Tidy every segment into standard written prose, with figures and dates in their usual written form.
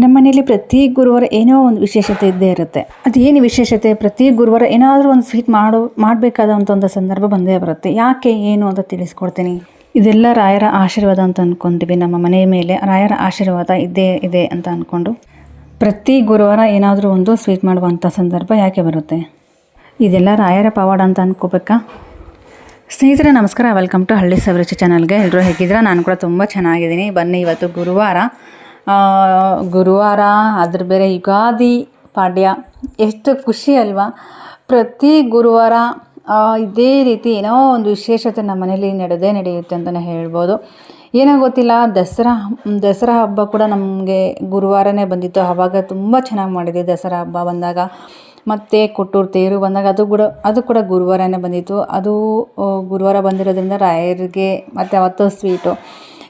ನಮ್ಮ ಮನೇಲಿ ಪ್ರತಿ ಗುರುವಾರ ಏನೋ ಒಂದು ವಿಶೇಷತೆ ಇದ್ದೇ ಇರುತ್ತೆ. ಅದೇನು ವಿಶೇಷತೆ, ಪ್ರತಿ ಗುರುವಾರ ಏನಾದರೂ ಒಂದು ಸ್ವೀಟ್ ಮಾಡಬೇಕಾದಂಥ ಒಂದು ಸಂದರ್ಭ ಬಂದೇ ಬರುತ್ತೆ. ಯಾಕೆ ಏನು ಅಂತ ತಿಳಿಸ್ಕೊಡ್ತೀನಿ. ಇದೆಲ್ಲ ರಾಯರ ಆಶೀರ್ವಾದ ಅಂತ ಅಂದ್ಕೊಂತೀವಿ. ನಮ್ಮ ಮನೆಯ ಮೇಲೆ ರಾಯರ ಆಶೀರ್ವಾದ ಇದ್ದೇ ಇದೆ ಅಂತ ಅಂದ್ಕೊಂಡು ಪ್ರತಿ ಗುರುವಾರ ಏನಾದರೂ ಒಂದು ಸ್ವೀಟ್ ಮಾಡುವಂಥ ಸಂದರ್ಭ ಯಾಕೆ ಬರುತ್ತೆ. ಇದೆಲ್ಲ ರಾಯರ ಪವಾಡ ಅಂತ ಅಂದ್ಕೋಬೇಕಾ. ಸ್ನೇಹಿತರೆ ನಮಸ್ಕಾರ, ವೆಲ್ಕಮ್ ಟು ಹಳ್ಳಿ ಸವಿರುಚಿ ಚಾನಲ್ಗೆ. ಎಲ್ಲರೂ ಹೇಗಿದ್ದೀರಾ? ನಾನು ಕೂಡ ತುಂಬ ಚೆನ್ನಾಗಿದ್ದೀನಿ. ಬನ್ನಿ, ಇವತ್ತು ಗುರುವಾರ ಅದ್ರ ಬೇರೆ ಯುಗಾದಿ ಪಾಡ್ಯ, ಎಷ್ಟು ಖುಷಿ ಅಲ್ವಾ. ಪ್ರತಿ ಗುರುವಾರ ಇದೇ ರೀತಿ ಏನೋ ಒಂದು ವಿಶೇಷತೆ ನಮ್ಮ ಮನೇಲಿ ನಡೆಯುತ್ತೆ ಅಂತಲೇ ಹೇಳ್ಬೋದು. ಏನೋ ಗೊತ್ತಿಲ್ಲ, ದಸರಾ ಹಬ್ಬ ಕೂಡ ನಮಗೆ ಗುರುವಾರನೇ ಬಂದಿತ್ತು. ಆವಾಗ ತುಂಬ ಚೆನ್ನಾಗಿ ಮಾಡಿದ್ವಿ. ದಸರಾ ಹಬ್ಬ ಬಂದಾಗ ಮತ್ತು ಕೊಟ್ಟೂರು ತೇರು ಬಂದಾಗ ಅದು ಕೂಡ ಗುರುವಾರನೇ ಬಂದಿತ್ತು. ಅದು ಗುರುವಾರ ಬಂದಿರೋದ್ರಿಂದ ರಾಯರಿಗೆ ಮತ್ತು ಅವತ್ತು ಸ್ವೀಟು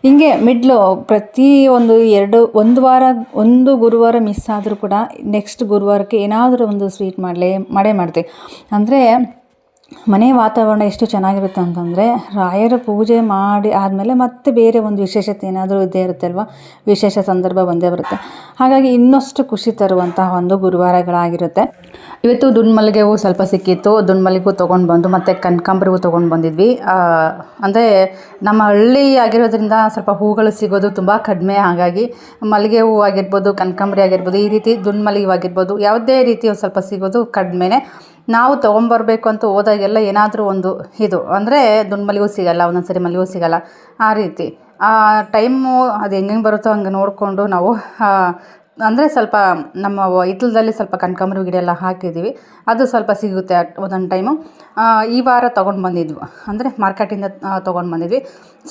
ಹಿಂಗೆ ಮಿಡ್ಲು ಪ್ರತಿ ಒಂದು ಗುರುವಾರ ಮಿಸ್ ಆದರೂ ಕೂಡ ನೆಕ್ಸ್ಟ್ ಗುರುವಾರಕ್ಕೆ ಏನಾದರೂ ಒಂದು ಸ್ವೀಟ್ ಮಾಡೇ ಮಾಡ್ತೀವಿ. ಅಂದರೆ ಮನೆ ವಾತಾವರಣ ಎಷ್ಟು ಚೆನ್ನಾಗಿರುತ್ತೆ ಅಂತಂದರೆ, ರಾಯರ ಪೂಜೆ ಮಾಡಿ ಆದಮೇಲೆ ಮತ್ತೆ ಬೇರೆ ಒಂದು ವಿಶೇಷತೆ ಏನಾದರೂ ಇದ್ದೇ ಇರುತ್ತೆ ಅಲ್ವಾ. ವಿಶೇಷ ಸಂದರ್ಭ ಬಂದೇ ಬರುತ್ತೆ. ಹಾಗಾಗಿ ಇನ್ನಷ್ಟು ಖುಷಿ ತರುವಂತಹ ಒಂದು ಗುರುವಾರಗಳಾಗಿರುತ್ತೆ. ಇವತ್ತು ದುಂಡ್ಮಲ್ಲಿಗೆ ಹೂವು ಸ್ವಲ್ಪ ಸಿಕ್ಕಿತ್ತು. ದುಂಡ್ಮಲ್ಲಿಗೆ ಹೂವು ತೊಗೊಂಡು ಬಂದು ಮತ್ತು ಕನಕಾಂಬರಿ ಹೂವು ತೊಗೊಂಡು ಬಂದಿದ್ವಿ. ಅಂದರೆ ನಮ್ಮ ಹಳ್ಳಿ ಆಗಿರೋದ್ರಿಂದ ಸ್ವಲ್ಪ ಹೂಗಳು ಸಿಗೋದು ತುಂಬ ಕಡಿಮೆ. ಹಾಗಾಗಿ ಮಲ್ಲಿಗೆ ಹೂವು ಆಗಿರ್ಬೋದು, ಕನಕಾಂಬರಿ ಆಗಿರ್ಬೋದು, ಈ ರೀತಿ ದುಂಡ್ಮಲ್ಲಿಗೆ ಹೂವು ಆಗಿರ್ಬೋದು, ಯಾವುದೇ ರೀತಿ ಒಂದು ಸ್ವಲ್ಪ ಸಿಗೋದು ಕಡಿಮೆನೇ. ನಾವು ತೊಗೊಂಬರ್ಬೇಕು ಅಂತ ಹೋದಾಗೆಲ್ಲ ಏನಾದರೂ ಒಂದು ಇದು ಅಂದರೆ ದುಂಡ್ಮಲ್ಲಿಗೆ ಹೂವು ಸಿಗೋಲ್ಲ, ಒಂದೊಂದು ಸರಿ ಮಲ್ಲಿಗೆ ಹೂವು ಸಿಗೋಲ್ಲ. ಆ ರೀತಿ ಟೈಮು ಅದು ಹೆಂಗೆ ಬರುತ್ತೋ ಹಂಗೆ ನೋಡಿಕೊಂಡು ನಾವು ಅಂದರೆ ಸ್ವಲ್ಪ ನಮ್ಮ ಹಿತ್ತಲದಲ್ಲಿ ಸ್ವಲ್ಪ ಕನಕಾಂಬರಿ ಗಿಡ ಎಲ್ಲ ಹಾಕಿದ್ದೀವಿ. ಅದು ಸ್ವಲ್ಪ ಸಿಗುತ್ತೆ ಒಂದೊಂದು ಟೈಮು. ಈ ವಾರ ತೊಗೊಂಡು ಬಂದಿದ್ವು, ಅಂದರೆ ಮಾರ್ಕೆಟಿಂದ ತೊಗೊಂಡು ಬಂದಿದ್ವಿ.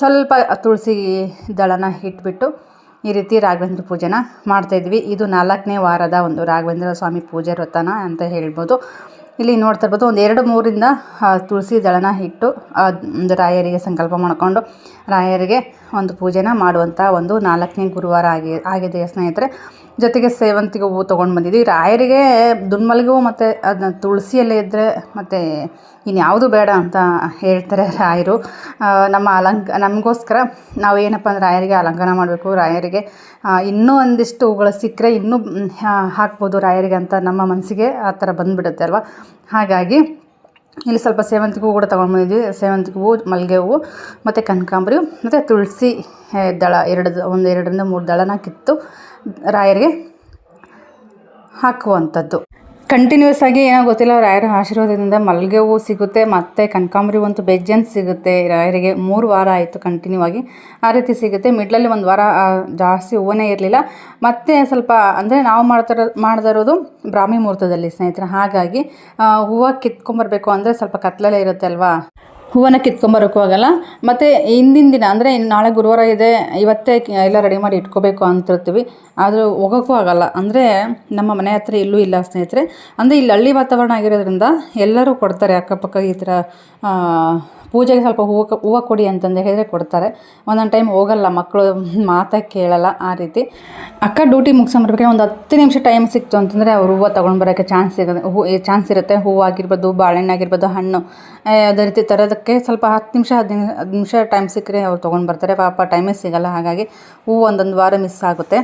ಸ್ವಲ್ಪ ತುಳಸಿ ದಳನ ಇಟ್ಬಿಟ್ಟು ಈ ರೀತಿ ರಾಘವೇಂದ್ರ ಪೂಜೆನ ಮಾಡ್ತಾಯಿದ್ವಿ. ಇದು 4ನೇ ವಾರದ ಒಂದು ರಾಘವೇಂದ್ರ ಸ್ವಾಮಿ ಪೂಜೆ ವ್ರತನ ಅಂತ ಹೇಳ್ಬೋದು. ಇಲ್ಲಿ ನೋಡ್ತಾ ಇರ್ಬೋದು, ಒಂದು 2-3ರಿಂದ ತುಳಸಿ ದಳನ ಇಟ್ಟು ಒಂದು ರಾಯರಿಗೆ ಸಂಕಲ್ಪ ಮಾಡಿಕೊಂಡು ರಾಯರಿಗೆ ಒಂದು ಪೂಜೆನ ಮಾಡುವಂಥ ಒಂದು 4ನೇ ಗುರುವಾರ ಆಗಿದೆ ಸ್ನೇಹಿತರೆ. ಜೊತೆಗೆ ಸೇವಂತಿಗೆ ಹೂವು ತೊಗೊಂಡು ಬಂದಿದ್ವಿ. ರಾಯರಿಗೆ ದುಂಡ್ಮಲ್ಲಿಗೆ ಹೂವು ಮತ್ತು ಅದನ್ನ ತುಳಸಿಯಲ್ಲೇ ಇದ್ದರೆ ಮತ್ತು ಇನ್ಯಾವುದು ಬೇಡ ಅಂತ ಹೇಳ್ತಾರೆ ರಾಯರು. ನಮಗೋಸ್ಕರ ನಾವು ಏನಪ್ಪ ಅಂದರೆ ರಾಯರಿಗೆ ಅಲಂಕಾರ ಮಾಡಬೇಕು, ರಾಯರಿಗೆ ಇನ್ನೂ ಒಂದಿಷ್ಟು ಹೂಗಳು ಸಿಕ್ಕರೆ ಇನ್ನೂ ಹಾಕ್ಬೋದು ರಾಯರಿಗೆ ಅಂತ ನಮ್ಮ ಮನಸ್ಸಿಗೆ ಆ ಥರ ಬಂದುಬಿಡುತ್ತೆ ಅಲ್ವಾ. ಹಾಗಾಗಿ ಇಲ್ಲಿ ಸ್ವಲ್ಪ ಸೇವಂತಿಗೆ ಹೂವು ಕೂಡ ತೊಗೊಂಡ್ಬಂದಿದ್ವಿ. ಸೇವಂತಿಗೆ ಹೂವು, ಮಲ್ಲಿಗೆ ಹೂವು ಮತ್ತು ಕನಕಾಂಬರಿ ಮತ್ತು ತುಳಸಿ ದಳ 2-3 ದಳನ ಕಿತ್ತು ರಾಯರಿಗೆ ಹಾಕುವಂಥದ್ದು. ಕಂಟಿನ್ಯೂಸ್ ಆಗಿ ಏನೋ ಗೊತ್ತಿಲ್ಲ, ರಾಯರ ಆಶೀರ್ವಾದದಿಂದ ಮಲ್ಲಿಗೆ ಹೂವು ಸಿಗುತ್ತೆ ಮತ್ತು ಕನಕಾಂಬರಿ ಅಂತೂ ಬೆಜ್ಜನ್ ಸಿಗುತ್ತೆ ರಾಯರಿಗೆ. 3 ವಾರ ಆಯಿತು ಕಂಟಿನ್ಯೂ ಆಗಿ ಆ ರೀತಿ ಸಿಗುತ್ತೆ. ಮಿಡ್ಲಲ್ಲಿ ಒಂದು ವಾರ ಜಾಸ್ತಿ ಹೂವೇ ಇರಲಿಲ್ಲ. ಮತ್ತು ಸ್ವಲ್ಪ ಅಂದರೆ ನಾವು ಮಾಡ್ತಾ ಇರೋದು ಬ್ರಾಹ್ಮಿ ಮುಹೂರ್ತದಲ್ಲಿ ಸ್ನೇಹಿತರೆ. ಹಾಗಾಗಿ ಹೂವು ಕಿತ್ಕೊಂಬರ್ಬೇಕು ಅಂದರೆ ಸ್ವಲ್ಪ ಕತ್ಲಲ್ಲೇ ಇರುತ್ತೆ ಅಲ್ವಾ, ಹೂವನ್ನು ಕಿತ್ಕೊಂಬರೋಕ್ಕೂ ಆಗೋಲ್ಲ. ಮತ್ತು ಹಿಂದಿನ ದಿನ ಅಂದರೆ ನಾಳೆ ಗುರುವಾರ ಇದೆ, ಇವತ್ತೇ ಎಲ್ಲ ರೆಡಿ ಮಾಡಿ ಇಟ್ಕೋಬೇಕು ಅಂತಿರ್ತೀವಿ. ಆದರೂ ಹೋಗೋಕ್ಕೂ ಆಗೋಲ್ಲ. ಅಂದರೆ ನಮ್ಮ ಮನೆ ಹತ್ರ ಎಲ್ಲೂ ಇಲ್ಲ ಸ್ನೇಹಿತರೆ. ಅಂದರೆ ಇಲ್ಲಿ ಹಳ್ಳಿ ವಾತಾವರಣ ಆಗಿರೋದ್ರಿಂದ ಎಲ್ಲರೂ ಕೊಡ್ತಾರೆ. ಅಕ್ಕಪಕ್ಕ ಈ ಥರ ಪೂಜೆಗೆ ಸ್ವಲ್ಪ ಹೂವು ಕೊಡಿ ಅಂತಂದು ಹೇಳಿದ್ರೆ ಕೊಡ್ತಾರೆ. ಒಂದೊಂದು ಟೈಮ್ ಹೋಗಲ್ಲ, ಮಕ್ಕಳು ಮಾತಾ ಕೇಳಲ್ಲ. ಆ ರೀತಿ ಅಕ್ಕ ಡ್ಯೂಟಿ ಮುಗಿಸ್ಕೊಂಬರ್ಬೇಕಾದ್ರೆ ಒಂದು 10 ನಿಮಿಷ ಟೈಮ್ ಸಿಕ್ತು ಅಂತಂದರೆ ಅವ್ರು ಹೂವು ತೊಗೊಂಡು ಬರೋಕ್ಕೆ ಚಾನ್ಸ್ ಇರುತ್ತೆ. ಹೂವು ಆಗಿರ್ಬೋದು, ಬಾಳೆಹಣ್ಣು ಆಗಿರ್ಬೋದು, ಹಣ್ಣು ಅದೇ ರೀತಿ ತರೋದಕ್ಕೆ ಸ್ವಲ್ಪ 10 ನಿಮಿಷ ಟೈಮ್ ಸಿಕ್ಕರೆ ಅವ್ರು ತೊಗೊಂಡು ಬರ್ತಾರೆ. ಪಾಪ ಟೈಮೇ ಸಿಗೋಲ್ಲ. ಹಾಗಾಗಿ ಹೂವು ಒಂದೊಂದು ವಾರ ಮಿಸ್ ಆಗುತ್ತೆ.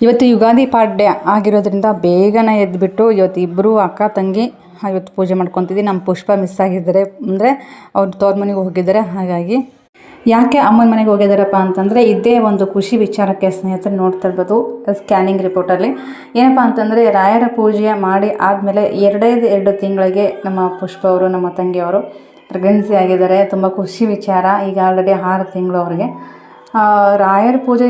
ಇವತ್ತು ಯುಗಾದಿ ಪಾಡ್ಯ ಆಗಿರೋದ್ರಿಂದ ಬೇಗನೆ ಎದ್ದುಬಿಟ್ಟು ಇವತ್ತು ಇಬ್ಬರು ಅಕ್ಕ ತಂಗಿ ಇವತ್ತು ಪೂಜೆ ಮಾಡ್ಕೊತಿದ್ವಿ. ನಮ್ಮ ಪುಷ್ಪ ಮಿಸ್ ಆಗಿದ್ದಾರೆ, ಅಂದರೆ ಅವ್ರು ತವ್ರ ಮನೆಗೆ ಹೋಗಿದ್ದಾರೆ. ಹಾಗಾಗಿ ಯಾಕೆ ಅಮ್ಮನ ಮನೆಗೆ ಹೋಗಿದ್ದಾರಪ್ಪ ಅಂತಂದರೆ ಇದೇ ಒಂದು ಖುಷಿ ವಿಚಾರಕ್ಕೆ ಸ್ನೇಹಿತರೆ. ನೋಡ್ತಾ ಇರ್ಬೋದು ಸ್ಕ್ಯಾನಿಂಗ್ ರಿಪೋರ್ಟಲ್ಲಿ ಏನಪ್ಪ ಅಂತಂದರೆ ರಾಯರ ಪೂಜೆ ಮಾಡಿ ಆದಮೇಲೆ 2 ತಿಂಗಳಿಗೆ ನಮ್ಮ ಪುಷ್ಪ ಅವರು, ನಮ್ಮ ತಂಗಿಯವರು ಪ್ರೆಗ್ನೆನ್ಸಿ ಆಗಿದ್ದಾರೆ. ತುಂಬ ಖುಷಿ ವಿಚಾರ. ಈಗ ಆಲ್ರೆಡಿ 6 ತಿಂಗಳು ಅವ್ರಿಗೆ. ರಾಯರ ಪೂಜೆ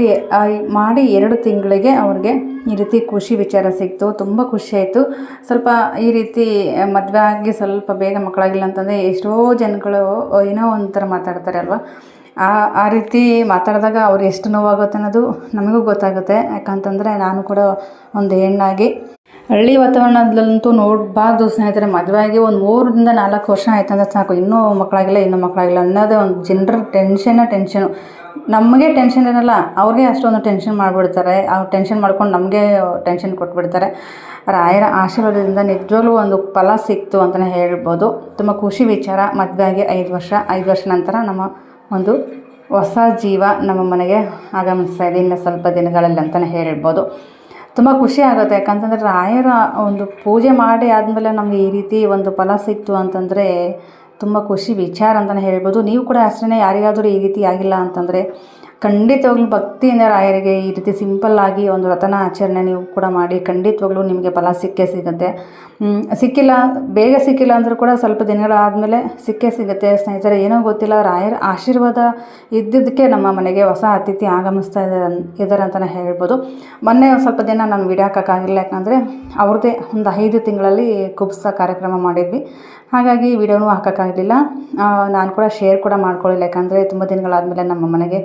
ಮಾಡಿ 2 ತಿಂಗಳಿಗೆ ಅವ್ರಿಗೆ ಈ ರೀತಿ ಖುಷಿ ವಿಚಾರ ಸಿಕ್ತು. ತುಂಬ ಖುಷಿಯಾಯಿತು. ಸ್ವಲ್ಪ ಈ ರೀತಿ ಮದುವೆ ಆಗಿ ಸ್ವಲ್ಪ ಬೇಗ ಮಕ್ಕಳಾಗಿಲ್ಲ ಅಂತಂದರೆ ಎಷ್ಟೋ ಜನಗಳು ಏನೋ ಒಂಥರ ಮಾತಾಡ್ತಾರೆ ಅಲ್ವಾ. ಆ ರೀತಿ ಮಾತಾಡಿದಾಗ ಅವ್ರು ಎಷ್ಟು ನೋವಾಗುತ್ತೆ ಅನ್ನೋದು ನಮಗೂ ಗೊತ್ತಾಗುತ್ತೆ. ಯಾಕಂತಂದರೆ ನಾನು ಕೂಡ ಒಂದು ಹೆಣ್ಣಾಗಿ ಹಳ್ಳಿ ವಾತಾವರಣದಲ್ಲಂತೂ ನೋಡಬಾರ್ದು ಸ್ನೇಹಿತರೆ. ಮದುವೆ ಆಗಿ ಒಂದು 3-4 ವರ್ಷ ಆಯ್ತು ಅಂದರೆ ಸಾಕು, ಇನ್ನೂ ಮಕ್ಕಳಾಗಿಲ್ಲ ಅನ್ನೋದೇ ಒಂದು ಜನರ ಟೆನ್ಷನು. ನಮಗೆ ಟೆನ್ಷನ್ ಇರಲ್ಲ, ಅವ್ರಿಗೆ ಅಷ್ಟೊಂದು ಟೆನ್ಷನ್ ಮಾಡಿಬಿಡ್ತಾರೆ. ಅವ್ರು ಟೆನ್ಷನ್ ಮಾಡ್ಕೊಂಡು ನಮಗೆ ಟೆನ್ಷನ್ ಕೊಟ್ಬಿಡ್ತಾರೆ. ರಾಯರ ಆಶೀರ್ವಾದದಿಂದ ನಿಜವಾಗ್ಲೂ ಒಂದು ಫಲ ಸಿಕ್ತು ಅಂತಲೇ ಹೇಳ್ಬೋದು. ತುಂಬ ಖುಷಿ ವಿಚಾರ. ಮದುವೆ ಆಗಿ 5 ವರ್ಷ ನಂತರ ನಮ್ಮ ಒಂದು ಹೊಸ ಜೀವ ನಮ್ಮ ಮನೆಗೆ ಆಗಮಿಸ್ತಾ ಇದೆ ಇನ್ನು ಸ್ವಲ್ಪ ದಿನಗಳಲ್ಲಿ ಅಂತಲೇ ಹೇಳ್ಬೋದು. ತುಂಬ ಖುಷಿ ಆಗುತ್ತೆ. ಯಾಕಂತಂದರೆ ರಾಯರ ಒಂದು ಪೂಜೆ ಮಾಡಿ ಆದಮೇಲೆ ನಮಗೆ ಈ ರೀತಿ ಒಂದು ಫಲ ಸಿಕ್ತು ಅಂತಂದರೆ ತುಂಬ ಖುಷಿ ವಿಚಾರ ಅಂತಲೇ ಹೇಳ್ಬೋದು. ನೀವು ಕೂಡ ಅಷ್ಟೇ ಯಾರಿಗಾದರೂ ಈ ರೀತಿ ಆಗಿಲ್ಲ ಅಂತಂದರೆ ಖಂಡಿತವಾಗ್ಲೂ ಭಕ್ತಿಯಿಂದ ರಾಯರಿಗೆ ಈ ರೀತಿ ಸಿಂಪಲ್ಲಾಗಿ ಒಂದು ವ್ರತನ ಆಚರಣೆ ನೀವು ಕೂಡ ಮಾಡಿ, ಖಂಡಿತವಾಗ್ಲೂ ನಿಮಗೆ ಫಲ ಸಿಕ್ಕೇ ಸಿಗುತ್ತೆ. ಸಿಕ್ಕಿಲ್ಲ, ಬೇಗ ಸಿಕ್ಕಿಲ್ಲ ಅಂದರೂ ಕೂಡ ಸ್ವಲ್ಪ ದಿನಗಳಾದಮೇಲೆ ಸಿಕ್ಕೇ ಸಿಗುತ್ತೆ ಸ್ನೇಹಿತರೆ. ಏನೋ ಗೊತ್ತಿಲ್ಲ, ರಾಯರ ಆಶೀರ್ವಾದ ಇದ್ದಿದ್ದಕ್ಕೆ ನಮ್ಮ ಮನೆಗೆ ಹೊಸ ಅತಿಥಿ ಆಗಮಿಸ್ತಾ ಇದ್ದಾರೆ ಅಂತಲೇ ಹೇಳ್ಬೋದು. ಮೊನ್ನೆ ಒಂದು ಸ್ವಲ್ಪ ದಿನ ನಾನು ವೀಡಿಯೋ ಹಾಕೋಕ್ಕಾಗಿಲ್ಲ, ಯಾಕಂದರೆ ಅವ್ರದ್ದೇ ಒಂದು 5 ತಿಂಗಳಲ್ಲಿ ಕುಬ್ಸ ಕಾರ್ಯಕ್ರಮ ಮಾಡಿದ್ವಿ. ಹಾಗಾಗಿ ವೀಡಿಯೋನೂ ಹಾಕೋಕ್ಕಾಗಲಿಲ್ಲ. ನಾನು ಕೂಡ ಶೇರ್ ಕೂಡ ಮಾಡ್ಕೊಳ್ಳಿಲ್ಲ, ಯಾಕಂದರೆ ತುಂಬ ದಿನಗಳಾದಮೇಲೆ ನಮ್ಮ ಮನೆಗೆ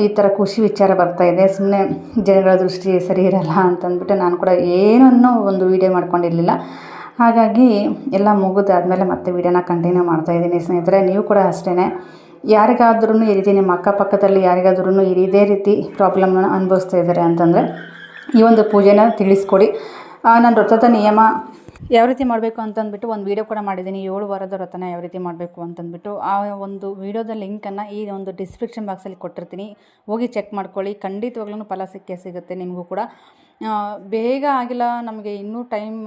ಈ ಥರ ಖುಷಿ ವಿಚಾರ ಬರ್ತಾಯಿದೆ. ಸುಮ್ಮನೆ ಜನಗಳ ದೃಷ್ಟಿ ಸರಿ ಇರಲ್ಲ ಅಂತಂದ್ಬಿಟ್ಟು ನಾನು ಕೂಡ ಏನನ್ನೂ ಒಂದು ವೀಡಿಯೋ ಮಾಡ್ಕೊಂಡಿರಲಿಲ್ಲ. ಹಾಗಾಗಿ ಎಲ್ಲ ಮುಗಿದಾದ್ಮೇಲೆ ಮತ್ತೆ ವೀಡಿಯೋನ ಕಂಟಿನ್ಯೂ ಮಾಡ್ತಾಯಿದ್ದೀನಿ ಸ್ನೇಹಿತರೆ. ನೀವು ಕೂಡ ಅಷ್ಟೇ, ಯಾರಿಗಾದ್ರೂ ಈ ರೀತಿ ನಿಮ್ಮ ಅಕ್ಕಪಕ್ಕದಲ್ಲಿ ಯಾರಿಗಾದ್ರೂ ಇದೇ ರೀತಿ ಪ್ರಾಬ್ಲಮ್ನ ಅನುಭವಿಸ್ತಾ ಇದ್ದಾರೆ ಅಂತಂದರೆ ಈ ಒಂದು ಪೂಜೆನ ತಿಳಿಸ್ಕೊಡಿ. ನಾನು ವ್ರತದ ನಿಯಮ ಯಾವ ರೀತಿ ಮಾಡಬೇಕು ಅಂತಂದ್ಬಿಟ್ಟು ಒಂದು ವೀಡಿಯೋ ಕೂಡ ಮಾಡಿದ್ದೀನಿ. 7 ವಾರದ ವ್ರತನ ಯಾವ ರೀತಿ ಮಾಡಬೇಕು ಅಂತಂದ್ಬಿಟ್ಟು ಆ ಒಂದು ವೀಡಿಯೋದ ಲಿಂಕನ್ನು ಈ ಒಂದು ಡಿಸ್ಕ್ರಿಪ್ಷನ್ ಬಾಕ್ಸಲ್ಲಿ ಕೊಟ್ಟಿರ್ತೀನಿ, ಹೋಗಿ ಚೆಕ್ ಮಾಡ್ಕೊಳ್ಳಿ. ಖಂಡಿತವಾಗ್ಲೂ ಫಲ ಸಿಕ್ಕೇ ಸಿಗುತ್ತೆ ನಿಮಗೂ ಕೂಡ. ಬೇಗ ಆಗಿಲ್ಲ, ನಮಗೆ ಇನ್ನೂ ಟೈಮ್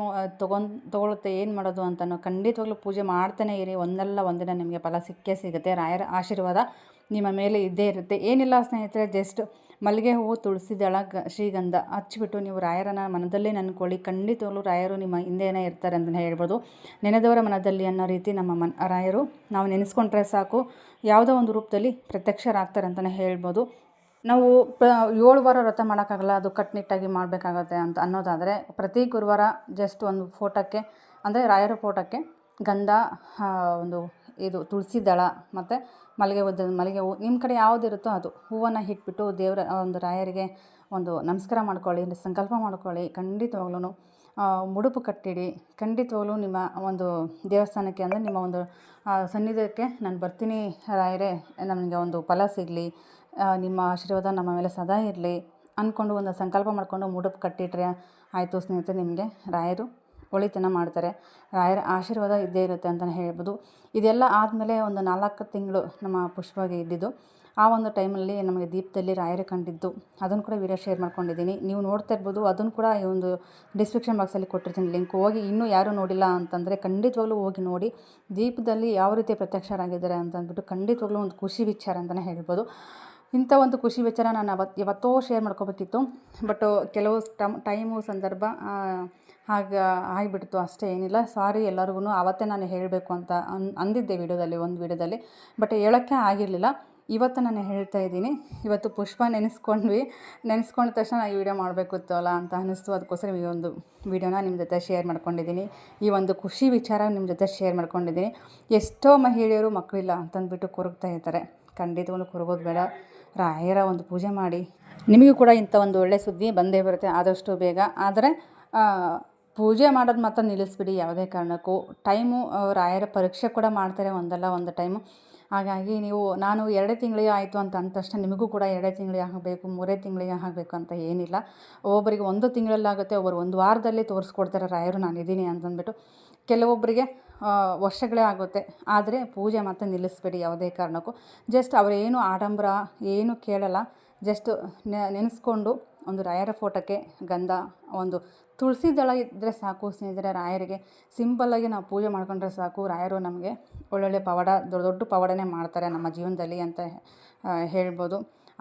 ತೊಗೊಳುತ್ತೆ, ಏನು ಮಾಡೋದು ಅಂತನೋ ಖಂಡಿತವಾಗ್ಲೂ ಪೂಜೆ ಮಾಡ್ತಾನೆ ಇರಿ. ಒಂದಲ್ಲ ಒಂದಿನ ನಿಮಗೆ ಫಲ ಸಿಕ್ಕೇ ಸಿಗುತ್ತೆ. ರಾಯರ ಆಶೀರ್ವಾದ ನಿಮ್ಮ ಮೇಲೆ ಇದ್ದೇ ಇರುತ್ತೆ. ಏನಿಲ್ಲ ಸ್ನೇಹಿತರೆ, ಜಸ್ಟ್ ಮಲ್ಲಿಗೆ ಹೂವು, ತುಳಸಿ ದಳ, ಶ್ರೀಗಂಧ ಹಚ್ಚಿಬಿಟ್ಟು ನೀವು ರಾಯರನ ಮನದಲ್ಲೇ ನೆನ್ಕೊಳ್ಳಿ. ಖಂಡಿತವಾಗ್ಲೂ ರಾಯರು ನಿಮ್ಮ ಹಿಂದೆನೇ ಇರ್ತಾರೆ ಅಂತಲೇ ಹೇಳ್ಬೋದು. ನೆನೆದವರ ಮನದಲ್ಲಿ ಅನ್ನೋ ರೀತಿ ನಮ್ಮ ರಾಯರು ನಾವು ನೆನೆಸ್ಕೊಂಡ್ರೆ ಸಾಕು, ಯಾವುದೋ ಒಂದು ರೂಪದಲ್ಲಿ ಪ್ರತ್ಯಕ್ಷರಾಗ್ತಾರೆ ಅಂತಲೇ ಹೇಳ್ಬೋದು. ನಾವು 7 ವಾರ ವ್ರತ ಮಾಡೋಕ್ಕಾಗಲ್ಲ, ಅದು ಕಟ್ಟುನಿಟ್ಟಾಗಿ ಮಾಡಬೇಕಾಗತ್ತೆ ಅಂತ ಅನ್ನೋದಾದರೆ ಪ್ರತಿ ಗುರುವಾರ ಜಸ್ಟ್ ಒಂದು ಫೋಟೋಕ್ಕೆ, ಅಂದರೆ ರಾಯರ ಫೋಟೋಕ್ಕೆ ಗಂಧ, ಒಂದು ಇದು ತುಳಸಿ ದಳ ಮತ್ತು ಮಲ್ಲಿಗೆ ಹೂವು ನಿಮ್ಮ ಕಡೆ ಯಾವುದಿರುತ್ತೋ ಅದು ಹೂವನ್ನು ಇಟ್ಬಿಟ್ಟು ದೇವರ ಒಂದು ರಾಯರಿಗೆ ಒಂದು ನಮಸ್ಕಾರ ಮಾಡ್ಕೊಳ್ಳಿ, ಸಂಕಲ್ಪ ಮಾಡ್ಕೊಳ್ಳಿ. ಖಂಡಿತವಾಗ್ಲೂ ಮುಡುಪು ಕಟ್ಟಿಡಿ. ಖಂಡಿತವಾಗ್ಲೂ ನಿಮ್ಮ ಒಂದು ದೇವಸ್ಥಾನಕ್ಕೆ, ಅಂದರೆ ನಿಮ್ಮ ಒಂದು ಸನ್ನಿಧಿಗೆ ನಾನು ಬರ್ತೀನಿ ರಾಯರೇ, ನಮಗೆ ಒಂದು ಫಲ ಸಿಗಲಿ, ನಿಮ್ಮ ಆಶೀರ್ವಾದ ನಮ್ಮ ಮೇಲೆ ಸದಾ ಇರಲಿ ಅಂದ್ಕೊಂಡು ಒಂದು ಸಂಕಲ್ಪ ಮಾಡಿಕೊಂಡು ಮುಡುಪು ಕಟ್ಟಿಟ್ರೆ ಆಯಿತು ಸ್ನೇಹಿತರೆ. ನಿಮಗೆ ರಾಯರು ಒಳಿತನ ಮಾಡ್ತಾರೆ. ರಾಯರ ಆಶೀರ್ವಾದ ಇದ್ದೇ ಇರುತ್ತೆ ಅಂತಲೇ ಹೇಳ್ಬೋದು. ಇದೆಲ್ಲ ಆದಮೇಲೆ ಒಂದು 4 ತಿಂಗಳು ನಮ್ಮ ಪುಷ್ಪಗೆ ಇದ್ದಿದ್ದು. ಆ ಒಂದು ಟೈಮಲ್ಲಿ ನಮಗೆ ದೀಪದಲ್ಲಿ ರಾಯರು ಕಂಡಿದ್ದು, ಅದನ್ನು ಕೂಡ ವೀಡಿಯೋ ಶೇರ್ ಮಾಡ್ಕೊಂಡಿದ್ದೀನಿ, ನೀವು ನೋಡ್ತಾ ಇರ್ಬೋದು. ಅದನ್ನು ಕೂಡ ಈ ಒಂದು ಡಿಸ್ಕ್ರಿಪ್ಷನ್ ಬಾಕ್ಸಲ್ಲಿ ಕೊಟ್ಟಿರ್ತೀನಿ ಲಿಂಕ್. ಹೋಗಿ ಇನ್ನೂ ಯಾರೂ ನೋಡಿಲ್ಲ ಅಂತಂದರೆ ಖಂಡಿತವಾಗ್ಲೂ ಹೋಗಿ ನೋಡಿ. ದೀಪದಲ್ಲಿ ಯಾವ ರೀತಿ ಪ್ರತ್ಯಕ್ಷರಾಗಿದ್ದಾರೆ ಅಂತಂದ್ಬಿಟ್ಟು ಖಂಡಿತವಾಗ್ಲೂ ಒಂದು ಖುಷಿ ವಿಚಾರ ಅಂತಲೇ ಹೇಳ್ಬೋದು. ಇಂಥ ಒಂದು ಖುಷಿ ವಿಚಾರ ನಾನು ಯಾವತ್ತೋ ಶೇರ್ ಮಾಡ್ಕೋಬೇಕಿತ್ತು, ಬಟ್ ಕೆಲವು ಟೈಮು ಸಂದರ್ಭ ಹಾಗೆ ಆಗಿಬಿಡ್ತು ಅಷ್ಟೇ, ಏನಿಲ್ಲ. ಸಾರಿ ಎಲ್ಲರಿಗೂ. ಆವತ್ತೇ ನಾನು ಹೇಳಬೇಕು ಅಂತ ಅಂದಿದ್ದೆ ಒಂದು ವೀಡಿಯೋದಲ್ಲಿ, ಬಟ್ ಹೇಳೋಕ್ಕೆ ಆಗಿರಲಿಲ್ಲ. ಇವತ್ತು ನಾನು ಹೇಳ್ತಾ ಇದ್ದೀನಿ. ಇವತ್ತು ಪುಷ್ಪ ನೆನೆಸ್ಕೊಂಡ ತಕ್ಷಣ ಈ ವಿಡಿಯೋ ಮಾಡಬೇಕಿತ್ತಲ್ಲ ಅಂತ ಅನ್ನಿಸ್ತು. ಅದಕ್ಕೋಸ್ಕರ ಈ ಒಂದು ವಿಡಿಯೋನ ನಿಮ್ಮ ಜೊತೆ ಶೇರ್ ಮಾಡ್ಕೊಂಡಿದ್ದೀನಿ. ಈ ಒಂದು ಖುಷಿ ವಿಚಾರ ನಿಮ್ಮ ಜೊತೆ ಶೇರ್ ಮಾಡ್ಕೊಂಡಿದ್ದೀನಿ. ಎಷ್ಟೋ ಮಹಿಳೆಯರು ಮಕ್ಕಳಿಲ್ಲ ಅಂತಂದ್ಬಿಟ್ಟು ಕೊರಗ್ತಾ ಇರ್ತಾರೆ. ಖಂಡಿತವಾಗ್ಲೂ ಕೊರಗೋದು ಬೇಡ. ರಾಯರ ಒಂದು ಪೂಜೆ ಮಾಡಿ, ನಿಮಗೂ ಕೂಡ ಇಂಥ ಒಂದು ಒಳ್ಳೆಯ ಸುದ್ದಿ ಬಂದೇ ಬರುತ್ತೆ ಆದಷ್ಟು ಬೇಗ. ಆದರೆ ಪೂಜೆ ಮಾಡೋದು ಮಾತ್ರ ನಿಲ್ಲಿಸ್ಬಿಡಿ ಯಾವುದೇ ಕಾರಣಕ್ಕೂ. ಟೈಮು ರಾಯರ ಪರೀಕ್ಷೆ ಕೂಡ ಮಾಡ್ತಾರೆ ಒಂದಲ್ಲ ಒಂದು ಟೈಮು. ಹಾಗಾಗಿ ನಾನು 2 ತಿಂಗಳಿಗೆ ಆಯಿತು ಅಂತ ಅಂದ ತಕ್ಷಣ ನಿಮಗೂ ಕೂಡ 2 ತಿಂಗಳಿಗೆ ಆಗಬೇಕು, 3 ತಿಂಗಳಿಗೆ ಆಗಬೇಕು ಅಂತ ಏನಿಲ್ಲ. ಒಬ್ಬೊಬ್ಬರಿಗೆ 1 ತಿಂಗಳಲ್ಲಾಗುತ್ತೆ, ಒಬ್ಬರು 1 ವಾರದಲ್ಲಿ ತೋರಿಸ್ಕೊಡ್ತಾರೆ ರಾಯರು ನಾನಿದ್ದೀನಿ ಅಂತಂದ್ಬಿಟ್ಟು. ಕೆಲವೊಬ್ಬರಿಗೆ ವರ್ಷಗಳೇ ಆಗುತ್ತೆ. ಆದರೆ ಪೂಜೆ ಮಾತ್ರ ನಿಲ್ಲಿಸ್ಬೇಡಿ ಯಾವುದೇ ಕಾರಣಕ್ಕೂ. ಜಸ್ಟ್ ಅವರೇನು ಆಡಂಬರ ಏನು ಕೇಳಲ್ಲ, ಜಸ್ಟ್ ನೆನೆಸ್ಕೊಂಡು ಒಂದು ರಾಯರ ಫೋಟೋಕ್ಕೆ ಗಂಧ, ಒಂದು ತುಳಸಿ ದಳ ಇದ್ದರೆ ಸಾಕು ಸ್ನೇಹಿತರೆ. ರಾಯರಿಗೆ ಸಿಂಪಲ್ಲಾಗಿ ನಾವು ಪೂಜೆ ಮಾಡ್ಕೊಂಡ್ರೆ ಸಾಕು. ರಾಯರು ನಮಗೆ ಒಳ್ಳೊಳ್ಳೆ ಪವಾಡ, ದೊಡ್ಡ ಪವಾಡನೇ ಮಾಡ್ತಾರೆ ನಮ್ಮ ಜೀವನದಲ್ಲಿ ಅಂತ ಹೇಳ್ಬೋದು.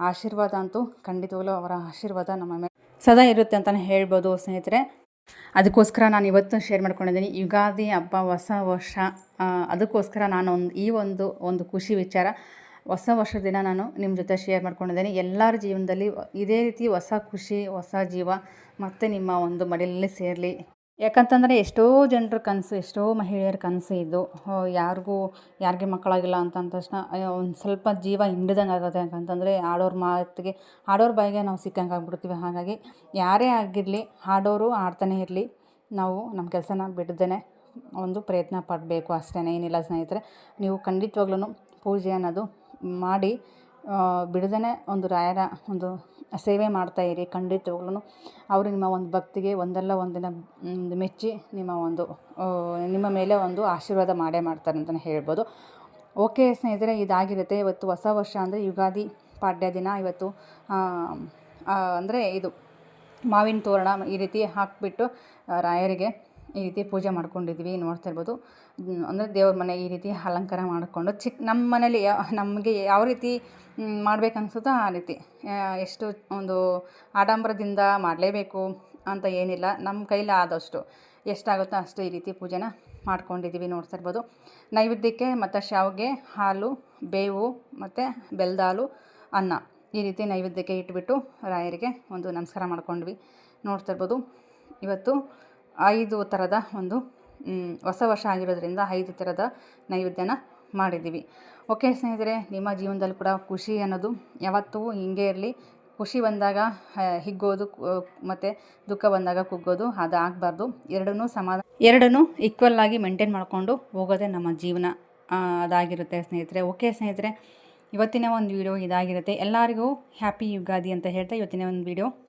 ಆಶೀರ್ವಾದ ಅಂತೂ ಖಂಡಿತವಾಗ್ಲೂ ಅವರ ಆಶೀರ್ವಾದ ನಮ್ಮ ಮೇಲೆ ಸದಾ ಇರುತ್ತೆ ಅಂತಲೇ ಹೇಳ್ಬೋದು ಸ್ನೇಹಿತರೆ. ಅದಕ್ಕೋಸ್ಕರ ನಾನು ಇವತ್ತು ಶೇರ್ ಮಾಡ್ಕೊಂಡಿದ್ದೀನಿ. ಯುಗಾದಿ ಹಬ್ಬ, ಹೊಸ ವರ್ಷ, ಅದಕ್ಕೋಸ್ಕರ ನಾನು ಈ ಒಂದು ಖುಷಿ ವಿಚಾರ ಹೊಸ ವರ್ಷದ ದಿನ ನಾನು ನಿಮ್ಮ ಜೊತೆ ಶೇರ್ ಮಾಡ್ಕೊಂಡಿದ್ದೀನಿ. ಎಲ್ಲರ ಜೀವನದಲ್ಲಿ ಇದೇ ರೀತಿ ಹೊಸ ಖುಷಿ, ಹೊಸ ಜೀವ ಮತ್ತು ನಿಮ್ಮ ಒಂದು ಮಡಿಲಲ್ಲಿ ಸೇರಲಿ. ಯಾಕಂತಂದರೆ ಎಷ್ಟೋ ಜನರ ಕನಸು, ಎಷ್ಟೋ ಮಹಿಳೆಯರ ಕನಸು ಇದು. ಯಾರಿಗೆ ಮಕ್ಕಳಾಗಿಲ್ಲ ಅಂತ ಅಂದ ತಕ್ಷಣ ಒಂದು ಸ್ವಲ್ಪ ಜೀವ ಹಿಂಡ್ದಂಗೆ ಆಗುತ್ತೆ. ಯಾಕಂತಂದರೆ ಆಡೋರ ಬಾಯಿಗೆ ನಾವು ಸಿಕ್ಕಂಗೆ ಆಗ್ಬಿಡ್ತೀವಿ. ಹಾಗಾಗಿ ಯಾರೇ ಆಗಿರಲಿ, ಆಡೋರು ಆಡ್ತಾನೆ ಇರಲಿ, ನಾವು ನಮ್ಮ ಕೆಲಸನ ಬಿಡ್ದೇ ಒಂದು ಪ್ರಯತ್ನ ಪಡಬೇಕು ಅಷ್ಟೇ, ಏನಿಲ್ಲ ಸ್ನೇಹಿತರೆ. ನೀವು ಖಂಡಿತವಾಗ್ಲೂ ಪೂಜೆ ಅನ್ನೋದು ಮಾಡಿ ಬಿಡದೇ ಒಂದು ರಾಯರ ಒಂದು ಸೇವೆ ಮಾಡ್ತಾಯಿರಿ. ಖಂಡಿತವಾಗ್ಲೂ ಅವರು ನಿಮ್ಮ ಒಂದು ಭಕ್ತಿಗೆ ಒಂದಲ್ಲ ಒಂದಿನ ಮೆಚ್ಚಿ ನಿಮ್ಮ ಮೇಲೆ ಒಂದು ಆಶೀರ್ವಾದ ಮಾಡೇ ಮಾಡ್ತಾರೆ ಅಂತಲೇ ಹೇಳ್ಬೋದು. ಓಕೆ ಸ್ನೇಹಿತರೆ, ಇದಾಗಿರುತ್ತೆ. ಇವತ್ತು ಹೊಸ ವರ್ಷ ಅಂದರೆ ಯುಗಾದಿ ಪಾಡ್ಯ ದಿನ. ಇವತ್ತು ಅಂದರೆ ಇದು ಮಾವಿನ ತೋರಣ ಈ ರೀತಿ ಹಾಕಿಬಿಟ್ಟು ರಾಯರಿಗೆ ಈ ರೀತಿ ಪೂಜೆ ಮಾಡ್ಕೊಂಡಿದ್ವಿ. ನೋಡ್ತಾ ಇರ್ಬೋದು, ಅಂದರೆ ದೇವ್ರ ಮನೆ ಈ ರೀತಿ ಅಲಂಕಾರ ಮಾಡಿಕೊಂಡು ನಮ್ಮ ಮನೇಲಿ ನಮಗೆ ಯಾವ ರೀತಿ ಮಾಡ್ಬೇಕು ಅನಿಸುತ್ತೋ ಆ ರೀತಿ, ಎಷ್ಟು ಒಂದು ಆಡಂಬರದಿಂದ ಮಾಡಲೇಬೇಕು ಅಂತ ಏನಿಲ್ಲ, ನಮ್ಮ ಕೈಲಿ ಆದಷ್ಟು ಎಷ್ಟಾಗುತ್ತೋ ಅಷ್ಟು ಈ ರೀತಿ ಪೂಜೆನ ಮಾಡ್ಕೊಂಡಿದ್ದೀವಿ. ನೋಡ್ತಾ ಇರ್ಬೋದು, ನೈವೇದ್ಯಕ್ಕೆ ಮತ್ತು ಶಾವಿಗೆ, ಹಾಲು, ಬೇವು ಮತ್ತು ಬೆಲ್ಲದ ಹಾಲು, ಅನ್ನ ಈ ರೀತಿ ನೈವೇದ್ಯಕ್ಕೆ ಇಟ್ಬಿಟ್ಟು ರಾಯರಿಗೆ ಒಂದು ನಮಸ್ಕಾರ ಮಾಡ್ಕೊಂಡ್ವಿ. ನೋಡ್ತಾ ಇರ್ಬೋದು, ಇವತ್ತು 5 ಥರದ ಒಂದು ಹೊಸ ವರ್ಷ ಆಗಿರೋದ್ರಿಂದ 5 ಥರದ ನೈವೇದ್ಯನ ಮಾಡಿದ್ದೀವಿ. ಓಕೆ ಸ್ನೇಹಿತರೆ, ನಿಮ್ಮ ಜೀವನದಲ್ಲಿ ಕೂಡ ಖುಷಿ ಅನ್ನೋದು ಯಾವತ್ತೂ ಹೀಗೆ ಇರಲಿ. ಖುಷಿ ಬಂದಾಗ ಹಿಗ್ಗೋದು ಮತ್ತು ದುಃಖ ಬಂದಾಗ ಕುಗ್ಗೋದು ಅದು ಆಗಬಾರ್ದು. ಎರಡನ್ನೂ ಈಕ್ವಲ್ ಆಗಿ ಮೇಂಟೈನ್ ಮಾಡಿಕೊಂಡು ಹೋಗೋದೇ ನಮ್ಮ ಜೀವನ, ಅದಾಗಿರುತ್ತೆ ಸ್ನೇಹಿತರೆ. ಓಕೆ ಸ್ನೇಹಿತರೆ, ಇವತ್ತಿನ ಒಂದು ವಿಡಿಯೋ ಇದಾಗಿರುತ್ತೆ. ಎಲ್ಲರಿಗೂ ಹ್ಯಾಪಿ ಯುಗಾದಿ ಅಂತ ಹೇಳ್ತಾ ಇವತ್ತಿನ ಒಂದು ವಿಡಿಯೋ